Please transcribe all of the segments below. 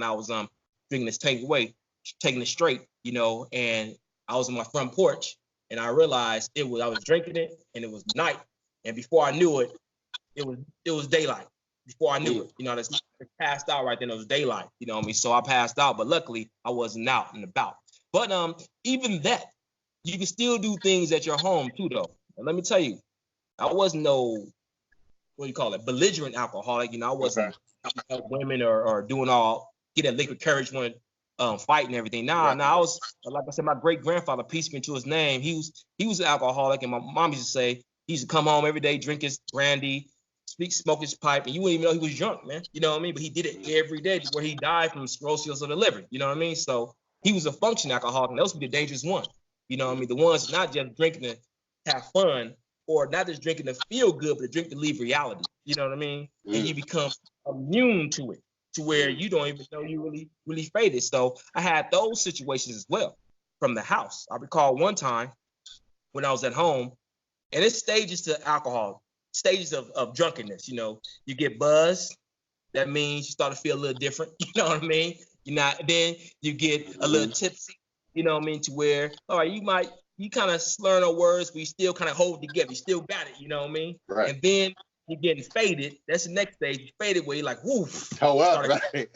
when I was drinking this taking it straight, you know, and I was on my front porch and I realized I was drinking it and it was night. And before I knew it, it was daylight. Before I knew it, you know, that's passed out right then. It was daylight, you know what I mean? So I passed out, but luckily I wasn't out and about. But even that, you can still do things at your home too, though. And let me tell you, I wasn't no, what do you call it, belligerent alcoholic. You know, I wasn't women or doing all, get that liquid courage when fight and everything. Nah, I was, like I said, my great grandfather, peace be to his name, he was an alcoholic, and my mom used to say he used to come home every day, drink his brandy, smoke his pipe, and you wouldn't even know he was drunk, man. You know what I mean? But he did it every day before he died from cirrhosis of the liver. You know what I mean? So he was a functioning alcoholic, and those would be the dangerous ones. You know what I mean? The ones not just drinking to have fun, or not just drinking to feel good, but to drink to leave reality. You know what I mean? And you become immune to it, to where you don't even know you really faded. So I had those situations as well from the house. I recall one time when I was at home, and it's stages to alcohol, stages of drunkenness. You know, you get buzzed. That means you start to feel a little different. You know what I mean? Then you get a little tipsy. You know what I mean? To where, all right, you kind of slur on words, but you still kind of hold together. You still got it. You know what I mean? Right. And then you're getting faded. That's the next stage. You faded where you're like, woof. Toe up, right?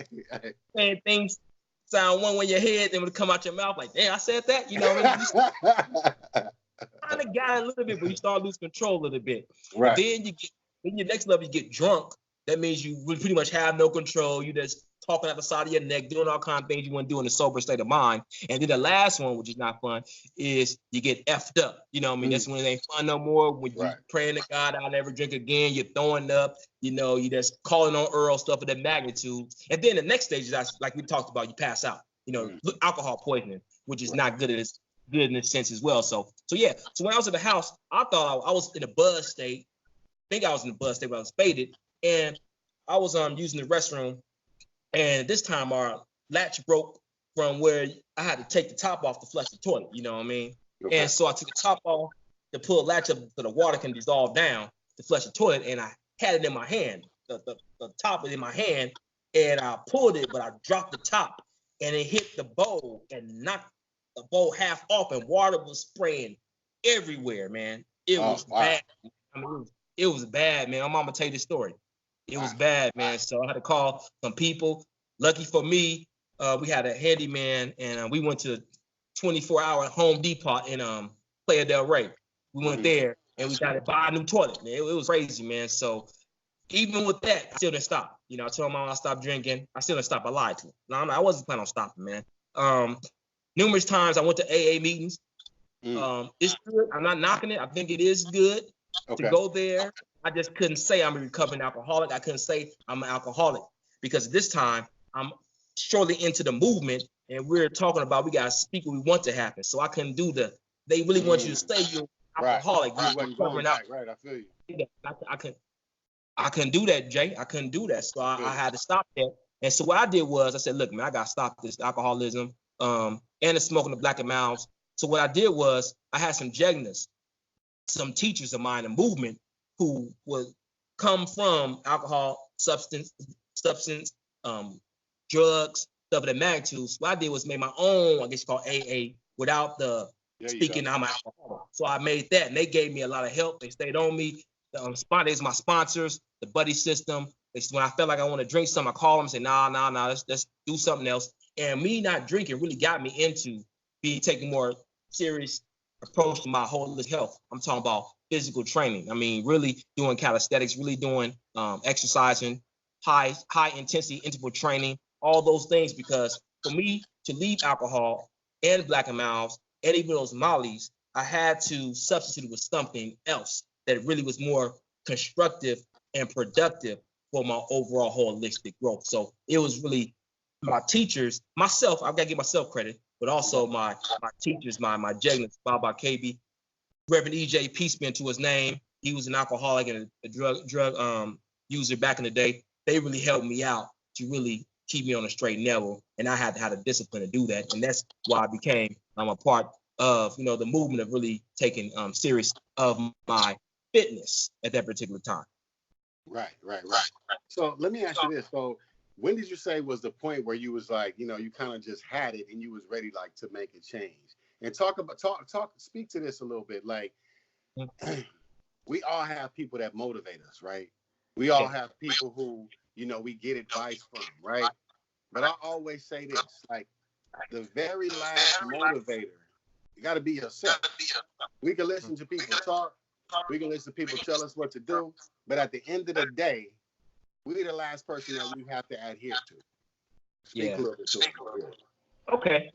And things sound one way in your head, then when it come out your mouth, like, damn, I said that. You know what I mean? Kind of got a little bit, but you start losing control a little bit. Right. And then your next level, you get drunk. That means you pretty much have no control. You just talking out the side of your neck, doing all kinds of things you want to do in a sober state of mind. And then the last one, which is not fun, is you get effed up. You know what I mean? That's when it ain't fun no more. When you praying to God, I'll never drink again. You're throwing up. You know, you just calling on Earl stuff of that magnitude. And then the next stage is, like we talked about, you pass out. You know, alcohol poisoning, which is not good in this sense as well. So yeah. So when I was at the house, I thought I was in a buzz state. I think I was in a buzz state when I was faded. And I was using the restroom, and this time our latch broke from where I had to take the top off to flush the toilet. You know what I mean? Okay. And so I took the top off to pull the latch up so the water can dissolve down to flush the toilet, and I had it in my hand. The top was in my hand, and I pulled it, but I dropped the top, and it hit the bowl and knocked the bowl half off, and water was spraying everywhere, man. It was bad. I mean, it was bad, man. I'm gonna tell you this story. It was bad, man. So I had to call some people. Lucky for me, we had a handyman, and we went to 24-hour Home Depot in Playa del Rey. We went there, and we got to buy a new toilet, man. It was crazy, man. So even with that, I still didn't stop. You know, I told my mom I stopped drinking. I still didn't stop. I lied to her. No, I wasn't planning on stopping, man. Numerous times I went to AA meetings. It's good. I'm not knocking it. I think it is good to go there. I just couldn't say I'm a recovering alcoholic. I couldn't say I'm an alcoholic because this time I'm surely into the movement, and we're talking about we got to speak what we want to happen. So I couldn't do they really want you to say you're alcoholic. Right. I feel you. I couldn't do that, Jay. I couldn't do that. So I had to stop that. And so what I did was I said, look, man, I got to stop this alcoholism and the smoking the black and miles. So what I did was I had some jegnas, some teachers of mine, a movement, who would come from alcohol, substance, drugs, stuff of that magnitude. So what I did was make my own, I guess you call AA, without the speaking I'm an alcoholic. So I made that, and they gave me a lot of help. They stayed on me. They's my sponsors, the buddy system. When I felt like I want to drink something, I call them and say, nah, let's do something else. And me not drinking really got me into taking more serious approach to my holistic health. I'm talking about physical training. I mean, really doing calisthenics, really doing exercising, high intensity interval training, all those things. Because for me to leave alcohol and black and miles and even those mollies, I had to substitute it with something else that really was more constructive and productive for my overall holistic growth. So it was really my teachers, myself. I've got to give myself credit, but also my teachers, my jegnas, Baba KB, Reverend EJ, peace be unto his name. He was an alcoholic and a drug user back in the day. They really helped me out to really keep me on a straight and narrow, and I had to have the discipline to do that. And that's why I became a part of the movement of really taking serious of my fitness at that particular time. Right. So let me ask you this. So when did you say was the point where you was like, you know, you kind of just had it and you was ready like to make a change? And speak to this a little bit. Like, we all have people that motivate us, right? We all have people who, you know, we get advice from, right? But I always say this, like, the very last motivator, you got to be yourself. We can listen to people talk. We can listen to people tell us what to do. But at the end of the day, we're the last person that we have to adhere to. Speak a little bit to it. Okay.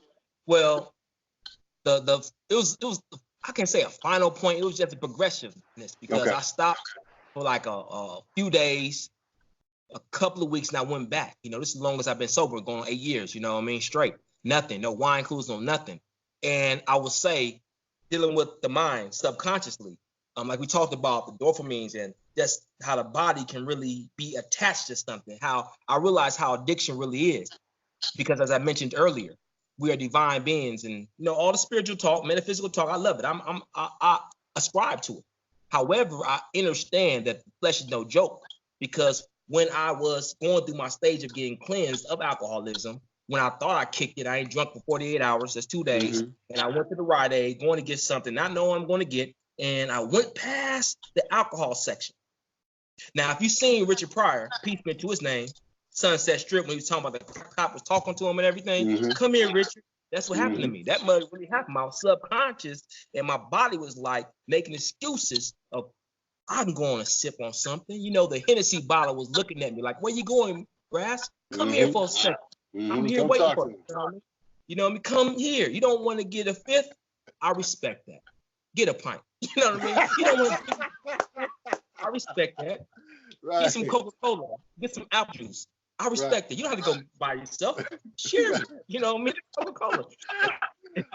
Well, it was I can't say a final point. It was just a progressiveness because I stopped for like a few days, a couple of weeks, and I went back. You know, this is the longest I've been sober, going 8 years. You know what I mean? Straight, nothing, no wine clues, no nothing. And I would say, dealing with the mind subconsciously, like we talked about the dopamines and just how the body can really be attached to something. How I realized how addiction really is, because as I mentioned earlier, we are divine beings, and you know all the spiritual talk, metaphysical talk. I love it. I ascribe to it. However, I understand that the flesh is no joke, because when I was going through my stage of getting cleansed of alcoholism, when I thought I kicked it, I ain't drunk for 48 hours. That's 2 days, and I went to the Rite Aid going to get something, not knowing I'm going to get, and I went past the alcohol section. Now, if you've seen Richard Pryor, peace be to his name, Sunset Strip, when he was talking about the cop was talking to him and everything. Come here, Richard. That's what happened to me. That must really happened. My subconscious and my body was like making excuses of, I'm going to sip on something. You know, the Hennessy bottle was looking at me like, where you going, Grass? Come here for a second. I'm here waiting for you. You know what I mean? Come here. You don't want to get a fifth? I respect that. Get a pint. You know what I mean? You don't want to. I respect that. Right. Get some Coca-Cola. Get some apple juice. I respect it. You don't have to go by yourself. Cheers. You know what I mean? Coca-Cola.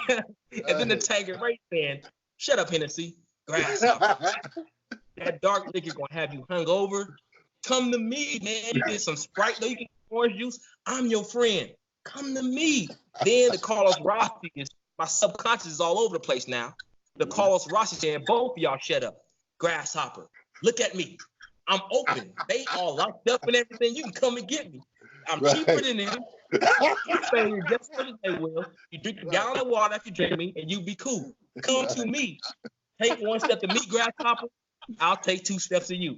And then the Tiger Ray saying, shut up, Hennessy. Grass. That dark liquor gonna have you hungover. Come to me, man. You get some Sprite, though. You get orange juice. I'm your friend. Come to me. Then the Carlos Rossi is, my subconscious is all over the place now. The Carlos Rossi saying, both of y'all shut up. Grasshopper. Look at me. I'm open. They all locked up and everything. You can come and get me. I'm cheaper than them. You pay just what they will. You drink a gallon of water after you drink me, and you be cool. Come to me. Take one step to me, Grasshopper. I'll take 2 steps to you.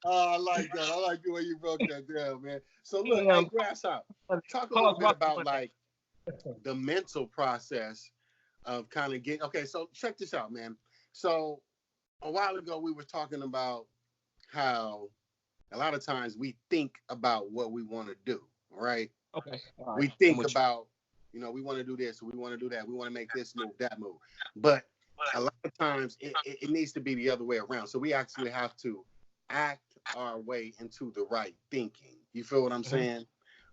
Oh, I like that. I like the way you broke that down, man. So look, hey, Grasshopper, talk a little bit about like the mental process of kind of getting. Okay, so check this out, man. So a while ago, we were talking about how a lot of times we think about what we want to do, right? Okay. Right. We think about, you know, we want to do this, we want to do that, we want to make this move, that move. But a lot of times it needs to be the other way around. So we actually have to act our way into the right thinking. You feel what I'm saying?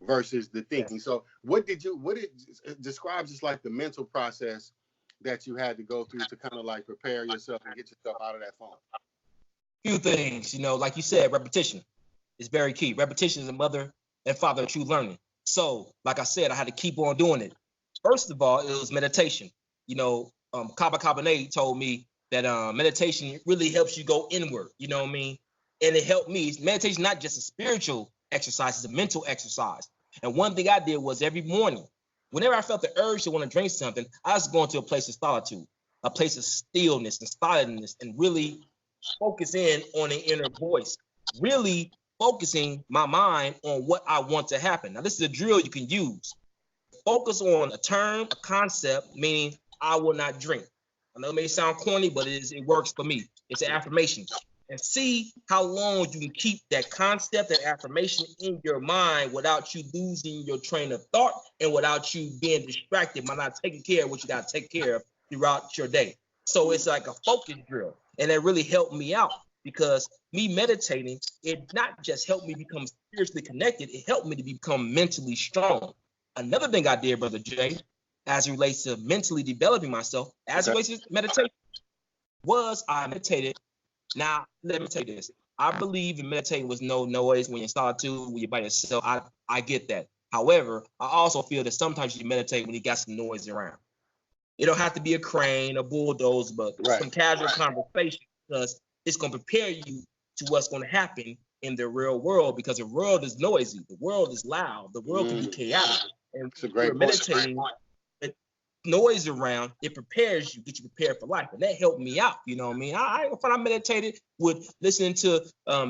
Versus the thinking. So what it describes is like the mental process that you had to go through to kind of like prepare yourself and get yourself out of that funk? Few things, you know, like you said, repetition is very key. Repetition is the mother and father of true learning. So, like I said, I had to keep on doing it. First of all, it was meditation. You know, Kaba Kabane told me that meditation really helps you go inward, you know what I mean? And it helped me. Meditation, not just a spiritual exercise, it's a mental exercise. And one thing I did was every morning, whenever I felt the urge to want to drink something, I was going to a place of solitude, a place of stillness and silentness, and really focus in on the inner voice, really focusing my mind on what I want to happen. Now, this is a drill you can use. Focus on a term, a concept, meaning I will not drink. I know it may sound corny, but it works for me. It's an affirmation. And see how long you can keep that concept and affirmation in your mind without you losing your train of thought and without you being distracted by not taking care of what you got to take care of throughout your day. So it's like a focus drill. And it really helped me out because me meditating, it not just helped me become spiritually connected, it helped me to become mentally strong. Another thing I did, Brother Jay, as it relates to mentally developing myself, as it relates to meditation, was I meditated. Now, let me tell you this. I believe in meditating with no noise when you're solitude, when you're by yourself. I get that. However, I also feel that sometimes you meditate when you got some noise around. It don't have to be a crane, a bulldozer, but some casual conversation, because it's going to prepare you to what's going to happen in the real world, because the world is noisy, the world is loud, the world can be chaotic. And we're meditating, noise around, it prepares you, get you prepared for life. And that helped me out. You know what I mean? I meditated with listening to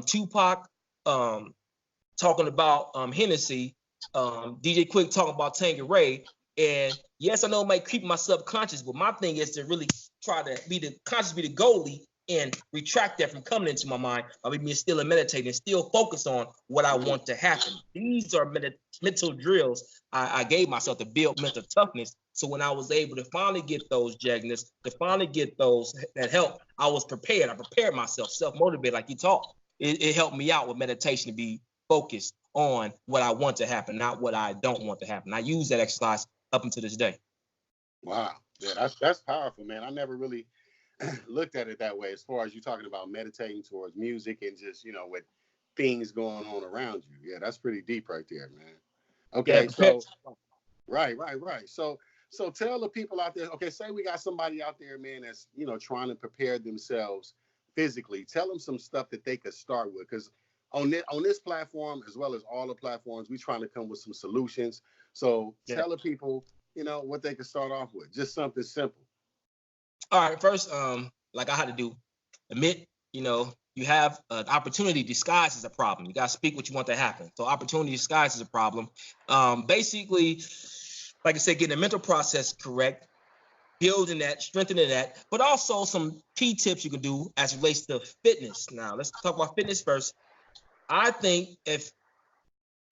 Tupac talking about Hennessy, DJ Quick talking about Tanqueray. And yes, I know it might creep in my subconscious, but my thing is to really try to be the goalie and retract that from coming into my mind. I mean, still meditating, still focus on what I want to happen. These are mental drills I gave myself to build mental toughness. So when I was able to finally get those jagness, to finally get those that help, I was prepared. I prepared myself, self-motivated, like you taught. It helped me out with meditation to be focused on what I want to happen, not what I don't want to happen. I use that exercise up until this day. Wow. Yeah, that's powerful, man. I never really looked at it that way, as far as you talking about meditating towards music and just, with things going on around you. Yeah, that's pretty deep right there, man. Okay, yeah, so right. So tell the people out there, okay, say we got somebody out there, man, that's, trying to prepare themselves physically. Tell them some stuff that they could start with, because on this platform, as well as all the platforms, we trying to come with some solutions. So tell the people, what they can start off with, just something simple. All right, first, like I had to do, admit, you have an opportunity disguised as a problem. You got to speak what you want to happen. So opportunity disguised as a problem. Basically, like I said, getting the mental process correct, building that, strengthening that, but also some key tips you can do as it relates to fitness. Now, let's talk about fitness first. I think if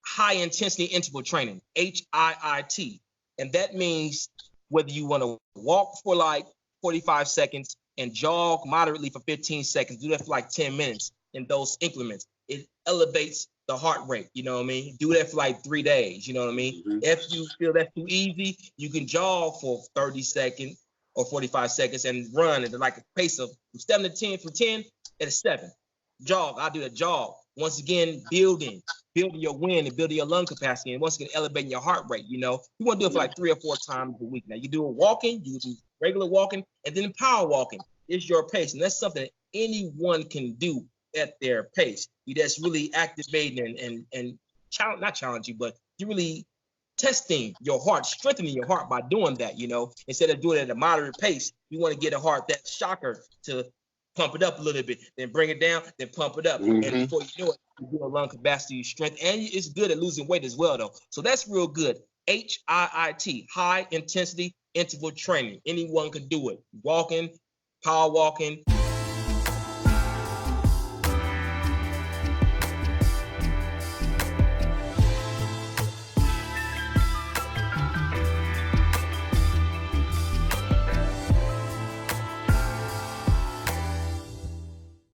high intensity interval training, HIIT, and that means whether you want to walk for like 45 seconds and jog moderately for 15 seconds, do that for like 10 minutes in those increments. It elevates the heart rate, you know what I mean? Do that for like 3 days, you know what I mean? Mm-hmm. If you feel that's too easy, you can jog for 30 seconds or 45 seconds and run at like a pace of from 7 to 10, from 10 at a 7. Jog, I'll do that jog. Once again, building your wind and building your lung capacity, and once again, elevating your heart rate. You want to do it for like 3 or 4 times a week. Now, you do it walking, you do regular walking, and then power walking is your pace. And that's something that anyone can do at their pace. You just really activating and not challenging, but you really testing your heart, strengthening your heart by doing that, instead of doing it at a moderate pace. You want to get a heart that's shocker to pump it up a little bit, then bring it down, then pump it up. Mm-hmm. And before you know it, you build lung capacity, strength, and it's good at losing weight as well, though. So that's real good. HIIT, high intensity interval training. Anyone can do it. Walking, power walking,